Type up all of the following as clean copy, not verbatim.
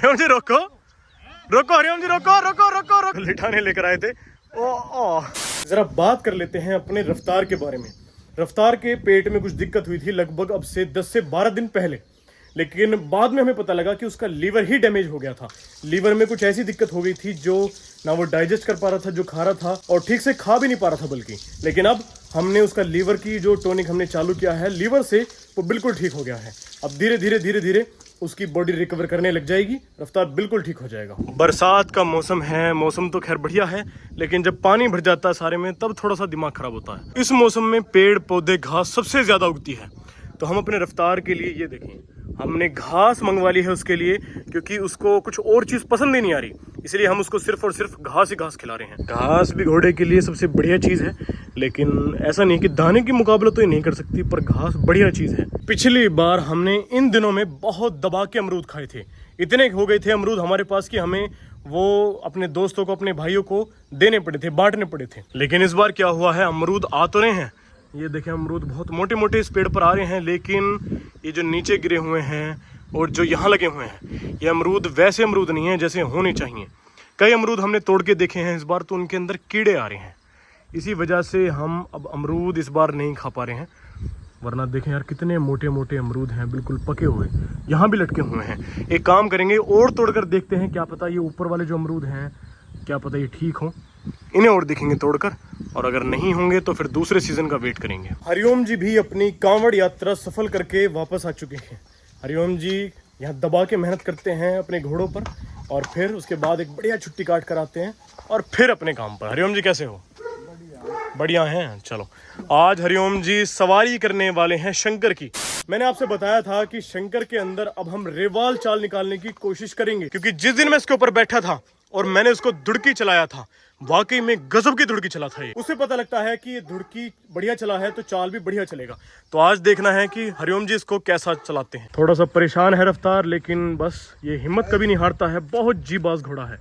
हरिओम जी रोको रोको, हरिओम जी रोको रोको रोको रोको, लिटाने लेकर आए थे। ओ जरा बात कर लेते हैं अपने रफ्तार के बारे में। रफ्तार के पेट में कुछ दिक्कत हुई थी लगभग अब से 10 से 12 दिन पहले, लेकिन बाद में हमें पता लगा कि उसका लीवर ही डैमेज हो गया था। लीवर में कुछ ऐसी दिक्कत हो गई थी जो ना वो डाइजेस्ट कर पा रहा था जो खा रहा था, और ठीक से खा भी नहीं पा रहा था बल्कि। लेकिन अब हमने उसका लीवर की जो टॉनिक हमने चालू किया है लीवर से, वो बिल्कुल ठीक हो गया है। अब धीरे धीरे धीरे धीरे उसकी बॉडी रिकवर करने लग जाएगी, रफ्तार बिल्कुल ठीक हो जाएगा। बरसात का मौसम है, मौसम तो खैर बढ़िया है, लेकिन जब पानी भर जाता है सारे में तब थोड़ा सा दिमाग खराब होता है। इस मौसम में पेड़ पौधे घास सबसे ज्यादा उगती है, तो हम अपने रफ्तार के लिए ये देखें, हमने घास मंगवा ली है उसके लिए, क्योंकि उसको कुछ और चीज पसंद ही नहीं आ रही, इसलिए हम उसको सिर्फ और सिर्फ घास ही घास खिला रहे हैं। घास भी घोड़े के लिए सबसे बढ़िया चीज है, लेकिन ऐसा नहीं कि दाने की मुकाबला तो ये नहीं कर सकती, पर घास बढ़िया चीज है। पिछली बार हमने इन दिनों में बहुत दबा के अमरूद खाए थे, इतने हो गए थे अमरूद हमारे पास कि हमें वो अपने दोस्तों को, अपने भाइयों को देने पड़े थे, बांटने पड़े थे। लेकिन इस बार क्या हुआ है, अमरूद आ तो रहे हैं, ये देखें अमरूद बहुत मोटे मोटे इस पेड़ पर आ रहे हैं, लेकिन ये जो नीचे गिरे हुए हैं और जो यहाँ लगे हुए हैं, ये अमरूद वैसे अमरूद नहीं है जैसे होने चाहिए। कई अमरूद हमने तोड़ के देखे हैं इस बार, तो उनके अंदर कीड़े आ रहे हैं, इसी वजह से हम अब अमरूद इस बार नहीं खा पा रहे हैं। वरना देखें यार कितने मोटे मोटे अमरूद हैं, बिल्कुल पके हुए, यहाँ भी लटके हुए हैं। एक काम करेंगे और तोड़कर देखते हैं, क्या पता ये ऊपर वाले जो अमरूद हैं क्या पता ये ठीक हो, इन्हें और देखेंगे तोड़कर, और अगर नहीं होंगे तो फिर दूसरे सीजन का वेट करेंगे। हरिओम जी भी अपनी कांवड़ यात्रा सफल करके वापस आ चुके हैं। हरिओम जी यहाँ दबा के मेहनत करते हैं अपने घोड़ों पर, और फिर उसके बाद एक बढ़िया छुट्टी काट कर आते हैं और फिर अपने काम पर। हरिओम जी कैसे हो? बढ़िया हैं। चलो आज हरिओम जी सवारी करने वाले हैं शंकर की। मैंने आपसे बताया था कि शंकर के अंदर अब हम रेवाल चाल निकालने की कोशिश करेंगे, क्योंकि जिस दिन मैं इसके ऊपर बैठा था और मैंने उसको धुड़की चलाया था, वाकई में गजब की धुड़की चला था ये। उससे पता लगता है कि ये धुड़की बढ़िया चला है तो चाल भी बढ़िया चलेगा। तो आज देखना है कि हरिओम जी इसको कैसा चलाते हैं। थोड़ा सा परेशान है रफ्तार, लेकिन बस ये हिम्मत कभी नहीं हारता है, बहुत जीबाज घोड़ा है।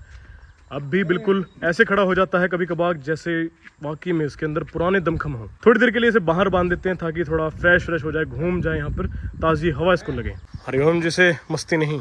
अब भी बिल्कुल ऐसे खड़ा हो जाता है कभी कभार जैसे वाकई में इसके अंदर पुराने दमखम हो। थोड़ी देर के लिए इसे बाहर बांध देते हैं ताकि थोड़ा फ्रेश हो जाए, घूम जाए, यहाँ पर ताज़ी हवा इसको लगे। हरिओम जी से मस्ती नहीं,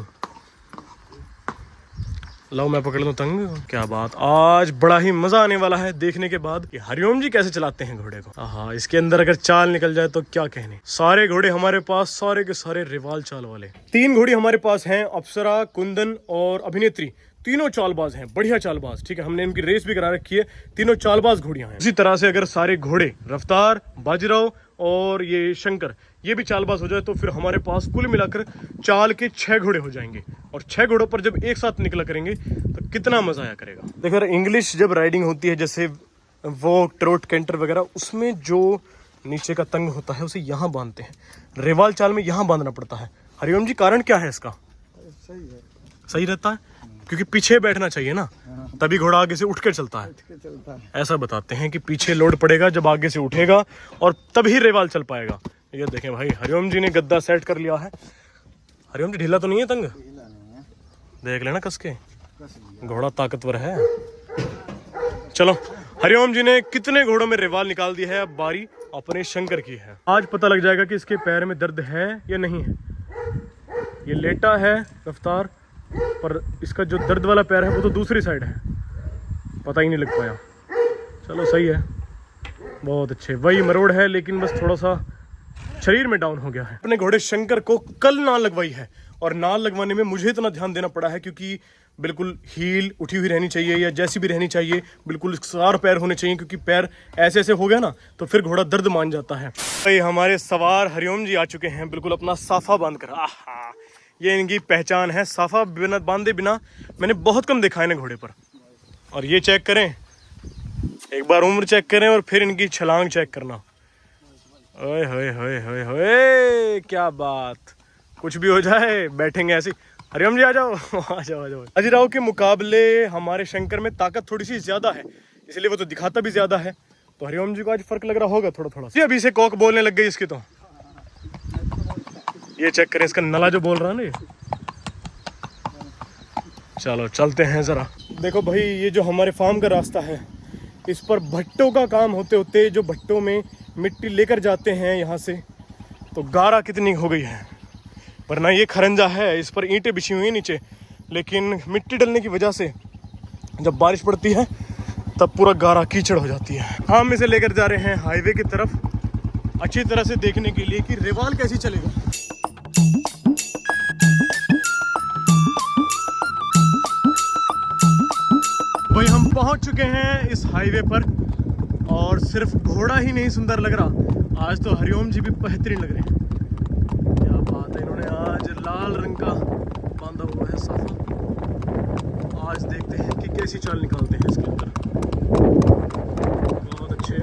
लो मैं पकड़ लूं तंग। क्या बात, आज बड़ा ही मजा आने वाला है देखने के बाद कि हरिओम जी कैसे चलाते हैं घोड़े को। हाँ, इसके अंदर अगर चाल निकल जाए तो क्या कहने। सारे घोड़े हमारे पास, सारे के सारे रिवाल चाल वाले। 3 घोड़ी हमारे पास हैं, अप्सरा, कुंदन और अभिनेत्री। तीनों चालबाज हैं, बढ़िया चालबाज। ठीक है, हमने इनकी रेस भी करा रखी है, तीनों चालबाज घोड़ियां हैं। इसी तरह से अगर सारे घोड़े रफ्तार, बाजीराव और ये शंकर ये भी चालबाज हो जाए तो फिर हमारे पास कुल मिलाकर चाल के 6 घोड़े हो जाएंगे, और 6 घोड़ों पर जब एक साथ निकला करेंगे तो कितना मजा आया करेगा। देखो इंग्लिश जब राइडिंग होती है, जैसे वो ट्रोट कैंटर वगैरह, उसमें जो नीचे का तंग होता है उसे यहाँ बांधते हैं, रेवाल चाल में यहाँ बांधना पड़ता है। हरिओम जी कारण क्या है इसका? सही रहता है क्योंकि पीछे बैठना चाहिए ना, तभी घोड़ा आगे से उठ कर चलता है। ऐसा बताते हैं कि पीछे लोड पड़ेगा जब आगे से उठेगा, और तभी रेवाल चल पाएगा। ये देखें भाई, हरिओम जी ने गद्दा सेट कर लिया है। हरिओम जी ढीला तो नहीं है तंग? देख लेना कस के, घोड़ा ताकतवर है। चलो, हरिओम जी ने कितने घोड़ों में रेवाल निकाल दी है, अब बारी अपने शंकर की है। आज पता लग जाएगा कि इसके पैर में दर्द है या नहीं है। ये लेटा है रफ्तार, पर इसका जो दर्द वाला पैर है वो तो दूसरी साइड है, पता ही नहीं लग पाया। चलो सही है, बहुत अच्छे। वही मरोड़ है, लेकिन बस थोड़ा सा शरीर में डाउन हो गया है। अपने घोड़े शंकर को कल नाल लगवाई है, और नाल लगवाने में मुझे इतना ध्यान देना पड़ा है क्योंकि बिल्कुल हील उठी हुई रहनी चाहिए या जैसी भी रहनी चाहिए, बिल्कुल सार पैर होने चाहिए, क्योंकि पैर ऐसे ऐसे हो गया ना तो फिर घोड़ा दर्द मान जाता है। भाई हमारे सवार हरिओम जी आ चुके हैं, बिल्कुल अपना साफा बांध कर। आहा, ये इनकी पहचान है, साफा बिना बांधे बिना मैंने बहुत कम देखा है इन्हें घोड़े पर। और ये चेक करें, एक बार उम्र चेक करें और फिर इनकी छलांग चेक करना। ओए होए होए होए होए, क्या बात, कुछ भी हो जाए बैठेंगे ऐसे। हरिओम जी आ जाओ आ जाओ आ जाओ। बाजीराव के मुकाबले हमारे शंकर में ताकत थोड़ी सी ज्यादा है, इसलिए वो तो दिखाता भी ज्यादा है, तो हरिओम जी को आज फर्क लग रहा होगा थोड़ा थोड़ा। अभी से कॉक बोलने लग गई इसकी, तो ये चेक करें इसका नला जो बोल रहा है ना। चलो चलते हैं जरा। देखो भाई, ये जो हमारे फार्म का रास्ता है, इस पर भट्टों का काम होते होते जो भट्टों में मिट्टी लेकर जाते हैं यहाँ से, तो गारा कितनी हो गई है। वरना ये खरंजा है, इस पर ईंटें बिछी हुई हैं नीचे, लेकिन मिट्टी डलने की वजह से जब बारिश पड़ती है तब पूरा गारा कीचड़ हो जाती है। हम इसे लेकर जा रहे हैं हाईवे की तरफ अच्छी तरह से देखने के लिए कि रेवाल कैसी चलेगा। भाई हम पहुंच चुके हैं इस हाईवे पर और सिर्फ घोड़ा ही नहीं सुंदर लग रहा, आज तो हरिओम जी भी बेहतरीन लग रहे हैं। क्या बात है, इन्होंने आज लाल रंग का बांधा हुआ है साफा। आज देखते हैं कि कैसी चाल निकालते हैं इसके अंदर। बहुत अच्छे,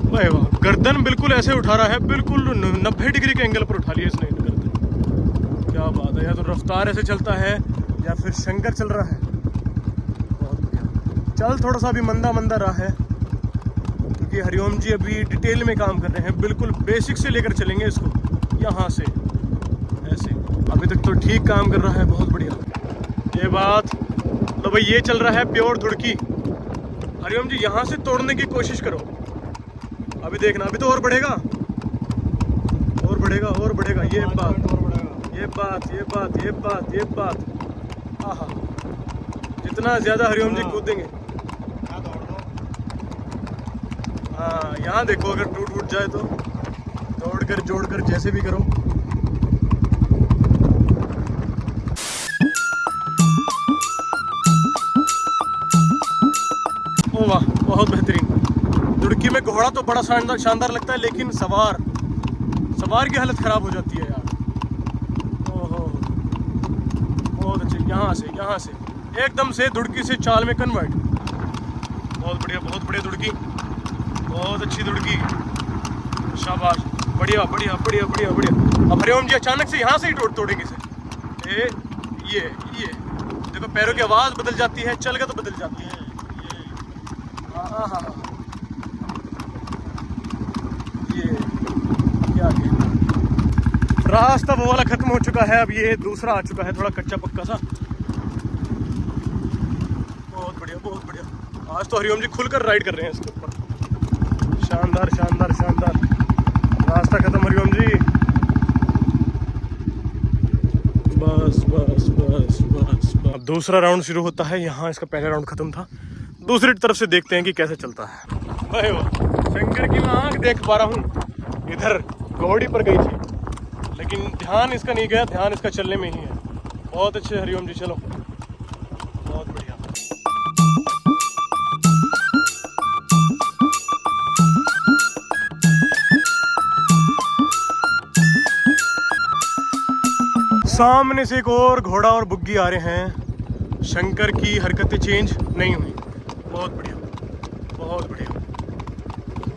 वाह वाह, गर्दन बिल्कुल ऐसे उठा रहा है, बिल्कुल 90 डिग्री के एंगल पर उठा लिया इसने गर्दन। क्या बात है, या तो रफ्तार ऐसे चलता है या फिर शंकर चल रहा है। बहुत बढ़िया, चल थोड़ा सा भी मंदा मंदा रहा है क्योंकि हरिओम जी अभी डिटेल में काम कर रहे हैं, बिल्कुल बेसिक से लेकर चलेंगे इसको, यहाँ से ऐसे। अभी तक तो ठीक काम कर रहा है, बहुत बढ़िया। ये बात तो भाई ये चल रहा है प्योर धुड़की। हरिओम जी यहाँ से तोड़ने की कोशिश करो, अभी देखना, अभी तो और बढ़ेगा और बढ़ेगा और बढ़ेगा। ये बात ये बात ये बात ये बात ये बात, आहा, जितना ज्यादा हरिओम जी कूदेंगे। हाँ यहाँ देखो, अगर टूट जाए तो तोड़ कर जोड़ कर जैसे भी करो। ओ वाह, बहुत बेहतरीन। दुड़की में घोड़ा तो बड़ा शानदार लगता है, लेकिन सवार की हालत खराब हो जाती है यार। ओहो, बहुत अच्छे, यहाँ से एकदम से दुड़की से चाल में कन्वर्ट। बहुत बढ़िया दुड़की, बहुत अच्छी दुड़की, शाबाश, बढ़िया बढ़िया बढ़िया बढ़िया बढ़िया। अब हरिओम जी अचानक से यहाँ से ही तोड़ेंगे इसे। ये देखो, पैरों की आवाज़ बदल जाती है, चल के तो बदल जाती है। ये क्या रास्ता वो वाला खत्म हो चुका है, अब ये दूसरा आ चुका है, थोड़ा कच्चा पक्का सा। बहुत बढ़िया। आज तो हरिओम जी खुलकर राइड कर रहे हैं इसके ऊपर। शानदार रास्ता खत्म हरिओम जी। बस। अब दूसरा राउंड शुरू होता है, यहाँ इसका पहला राउंड खत्म था। दूसरी तरफ से देखते हैं कि कैसे चलता है। भाई वाह, शंकर की मैं आँख देख पा रहा हूँ। इधर घोड़ी पर गई थी लेकिन ध्यान इसका नहीं गया, ध्यान इसका चलने में ही है। बहुत अच्छे हरिओम जी, चलो बहुत बढ़िया। सामने से एक और घोड़ा और बुग्गी आ रहे हैं। शंकर की हरकतें चेंज नहीं हुई। बहुत बढ़िया,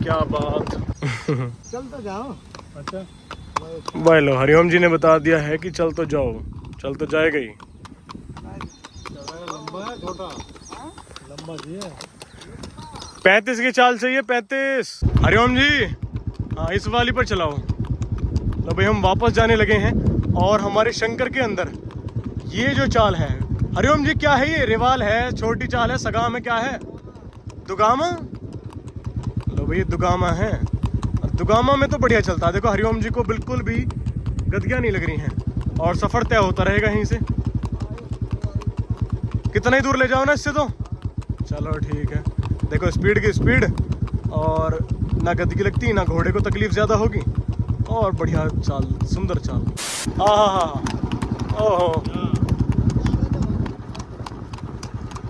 क्या बात। चल तो जाओ। अच्छा भाई लो, हरिओम जी ने बता दिया है कि चल तो जाओ, चल तो जाएगा ही। लंबा है छोटा, लंबा चाहिए। 35 की चाल चाहिए, 35। हरिओम जी हाँ, इस वाली पर चलाओ। तो भाई हम वापस जाने लगे हैं और हमारे शंकर के अंदर ये जो चाल है, हरिओम जी क्या है ये? रेवाल है, छोटी चाल है, सगाम है, क्या है? दुगामा। लो भाई दुगामा है, और दुगामा में तो बढ़िया चलता है। देखो हरिओम जी को बिल्कुल भी गदगियाँ नहीं लग रही हैं और सफ़र तय होता रहेगा यहीं से। कितना ही दूर ले जाओ ना इससे तो। चलो ठीक है, देखो स्पीड की स्पीड, और ना गदगी लगती ना घोड़े को तकलीफ ज़्यादा होगी, और बढ़िया चाल, सुंदर चाल। हाँ, ओहो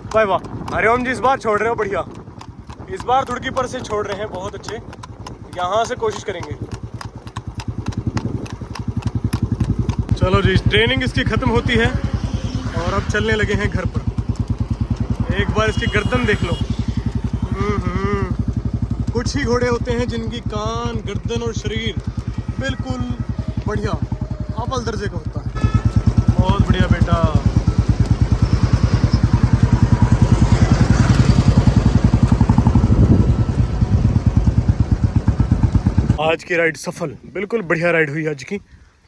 भाई वाह, हरिओम जी इस बार छोड़ रहे हो, बढ़िया। इस बार धुड़की पर से छोड़ रहे हैं, बहुत अच्छे। यहाँ से कोशिश करेंगे। चलो जी, ट्रेनिंग इसकी ख़त्म होती है और अब चलने लगे हैं घर पर। एक बार इसकी गर्दन देख लो। कुछ ही घोड़े होते हैं जिनकी कान, गर्दन और शरीर बिल्कुल बढ़िया अव्वल दर्जे का होता है। बहुत बढ़िया बेटा। आज की राइड सफल, बिल्कुल बढ़िया राइड हुई आज की।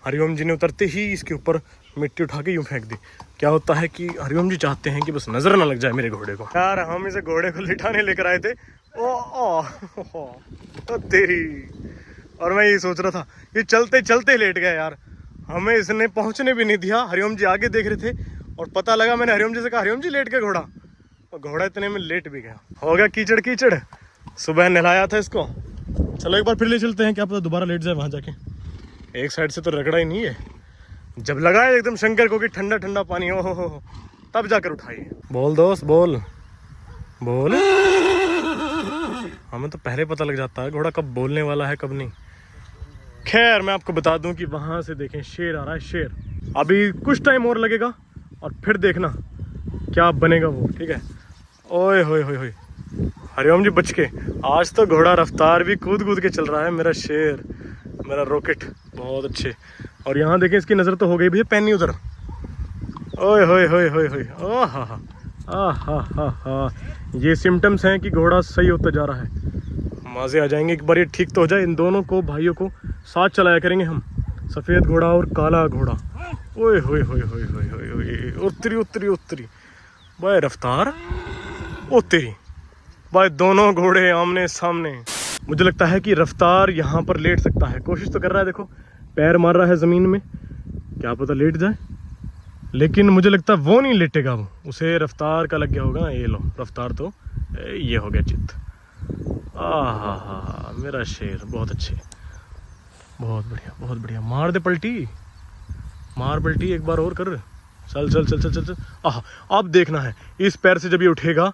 हरिओम जी ने उतरते ही इसके ऊपर मिट्टी उठा के यूं फेंक दी। क्या होता है कि हरिओम जी चाहते हैं कि बस नजर ना लग जाए मेरे घोड़े को। यार हम इसे घोड़े को लिटाने लेकर आए थे, ओ तेरी। और मैं ये सोच रहा था, ये चलते चलते लेट गया यार, हमें इसने पहुंचने भी नहीं दिया। हरिओम जी आगे देख रहे थे और पता लगा, मैंने हरिओम जी से कहा हरिओम जी लेट के घोड़ा, और घोड़ा इतने में लेट भी गया। हो गया कीचड़ कीचड़, सुबह नहलाया था इसको। चलो एक बार फिर ले चलते हैं, क्या पता दोबारा लेट जाए वहाँ जाके। एक साइड से तो रगड़ा ही नहीं है, जब लगाए एकदम शंकर को कि ठंडा ठंडा पानी हो तब जाकर उठाइए। बोल दोस्त बोल बोल। हमें तो पहले पता लग जाता है घोड़ा कब बोलने वाला है कब नहीं। खैर मैं आपको बता दूं कि वहां से देखें शेर आ रहा है, शेर। अभी कुछ टाइम और लगेगा और फिर देखना क्या बनेगा वो, ठीक है। ओए होए होए होए, हरिओम जी बच के। आज तो घोड़ा रफ्तार भी कूद कूद के चल रहा है, मेरा शेर, मेरा रॉकेट, बहुत अच्छे। और यहाँ देखें इसकी नज़र तो हो गई भैया पैनी उधर। ओए होए होए होए होए, ओ हा, ये सिम्टम्स हैं कि घोड़ा सही होता जा रहा है। मज़े आ जाएंगे एक बार ये ठीक तो हो जाए। इन दोनों को भाइयों को साथ चलाया करेंगे हम, सफ़ेद घोड़ा और काला घोड़ा। ओए होए होए होए होए होए, उतरी उतरी उतरी भाई रफ्तार, उतरी भाई, दोनों घोड़े आमने सामने। मुझे लगता है कि रफ्तार यहाँ पर लेट सकता है, कोशिश तो कर रहा है, देखो पैर मार रहा है ज़मीन में, क्या पता लेट जाए। लेकिन मुझे लगता है वो नहीं लेटेगा, वो उसे रफ्तार का लग गया होगा। ये लो रफ्तार तो ये हो गया चित्त। हा, मेरा शेर, बहुत अच्छे, बहुत बढ़िया बहुत बढ़िया। मार दे पलटी, मार पलटी एक बार और कर। चल चल चल चल चल चल। अब देखना है इस पैर से जब ये उठेगा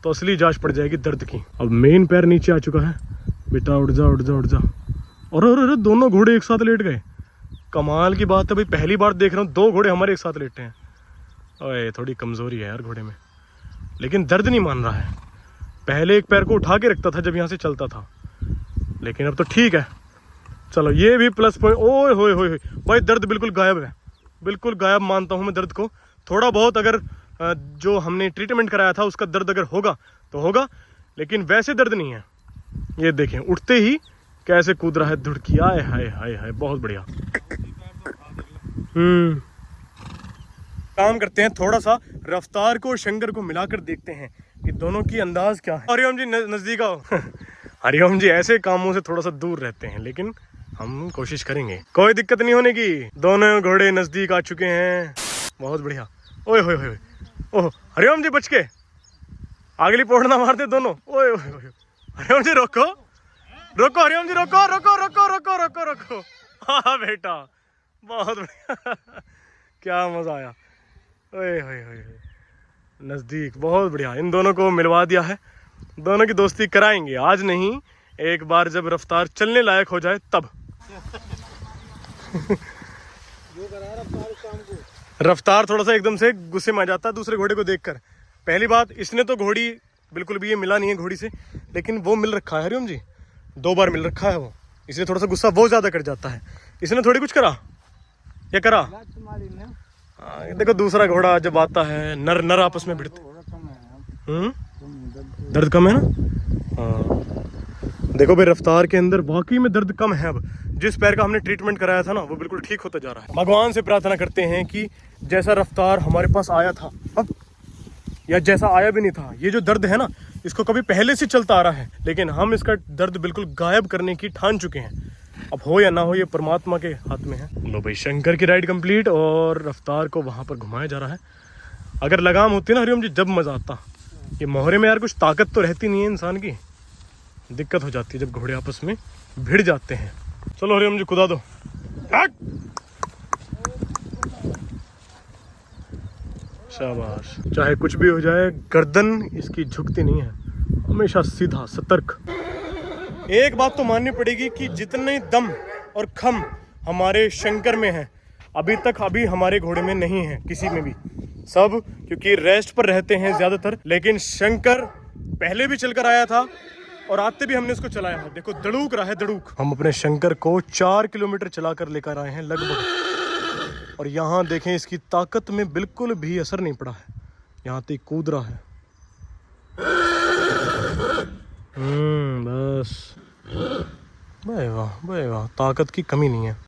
तो असली जांच पड़ जाएगी दर्द की। अब मेन पैर नीचे आ चुका है, बेटा उठ जा उठ जा उठ जा। और दोनों घोड़े एक साथ लेट गए, कमाल की बात है भाई, पहली बार देख रहा हूँ 2 घोड़े हमारे एक साथ लेटे हैं। ओए थोड़ी कमज़ोरी है यार घोड़े में, लेकिन दर्द नहीं मान रहा है। पहले एक पैर को उठा के रखता था जब यहाँ से चलता था, लेकिन अब तो ठीक है। चलो ये भी प्लस पॉइंट। ओए होए होए भाई, दर्द बिल्कुल गायब है, बिल्कुल गायब मानता हूँ मैं दर्द को। थोड़ा बहुत अगर जो हमने ट्रीटमेंट कराया था उसका दर्द अगर होगा तो होगा, लेकिन वैसे दर्द नहीं है। ये देखें उठते ही कैसे कूद रहा है, धुड़की, आए हाय हाय हाय, बहुत बढ़िया। काम करते हैं, थोड़ा सा रफ्तार को शंकर को मिलाकर देखते हैं कि दोनों की अंदाज क्या है। हरिओम जी नजदीक आओ। हरिओम जी ऐसे कामों से थोड़ा सा दूर रहते हैं, लेकिन हम कोशिश करेंगे, कोई दिक्कत नहीं होने की। दोनों घोड़े नजदीक आ चुके हैं, बहुत बढ़िया। ओए होए होए, ओह हरिओम जी बच के, अगली पोड़ ना मारते दोनों। ओए ओए ओए, हरिओम जी रोको रोको, हरिओम जी रोको रोको रोको रोको रोको रोको। हाँ बेटा, बहुत बढ़िया, क्या मजा आया। ओए होए होए, नजदीक, बहुत बढ़िया। इन दोनों को मिलवा दिया है, दोनों की दोस्ती कराएंगे, आज नहीं, एक बार जब रफ्तार चलने लायक हो जाए तब। रफ्तार थोड़ा सा एकदम से गुस्से में आ जाता है दूसरे घोड़े को देखकर। पहली बात, इसने तो घोड़ी बिल्कुल भी ये मिला नहीं है घोड़ी से, लेकिन वो मिल रखा है हरिओम जी, 2 बार मिल रखा है वो, इसलिए थोड़ा सा गुस्सा वो ज्यादा कर जाता है। इसने थोड़ी कुछ करा, क्या करा। देखो दूसरा घोड़ा जब आता है, नर नर आपस में भिड़ते, दर्द कम है ना। हाँ देखो भाई, रफ्तार के अंदर वाकई में दर्द कम है। अब जिस पैर का हमने ट्रीटमेंट कराया था ना, वो बिल्कुल ठीक होता जा रहा है। भगवान से प्रार्थना करते हैं कि जैसा रफ्तार हमारे पास आया था अब, या जैसा आया भी नहीं था, ये जो दर्द है ना, इसको कभी पहले से चलता आ रहा है, लेकिन हम इसका दर्द बिल्कुल गायब करने की ठान चुके हैं। अब हो या ना हो, ये परमात्मा के हाथ में है। लो भाई, शंकर की राइड कंप्लीट, और रफ्तार को वहां पर घुमाया जा रहा है। अगर लगाम होती ना हरिओम जी, जब मजा आता। ये मोहरे में यार कुछ ताकत तो रहती नहीं है इंसान की, दिक्कत हो जाती है जब घोड़े आपस में भिड़ जाते हैं। चलो हरिओम जी कुदा दो। शाबाश। चाहे कुछ भी हो जाए, गर्दन इसकी झुकती नहीं है, हमेशा सीधा सतर्क। एक बात तो माननी पड़ेगी कि जितने दम और खम हमारे शंकर में है, अभी हमारे घोड़े में नहीं है, किसी में भी। सब क्योंकि रेस्ट पर रहते हैं ज्यादातर, लेकिन शंकर पहले भी चलकर आया था और आते भी हमने उसको चलाया है। देखो दड़ूक रहा है, दड़ूक। हम अपने शंकर को 4 किलोमीटर चलाकर लेकर आए हैं लगभग, और यहाँ देखें इसकी ताकत में बिल्कुल भी असर नहीं पड़ा है, यहाँ तक कूद रहा है। बस भाई वाह, ताकत की कमी नहीं है।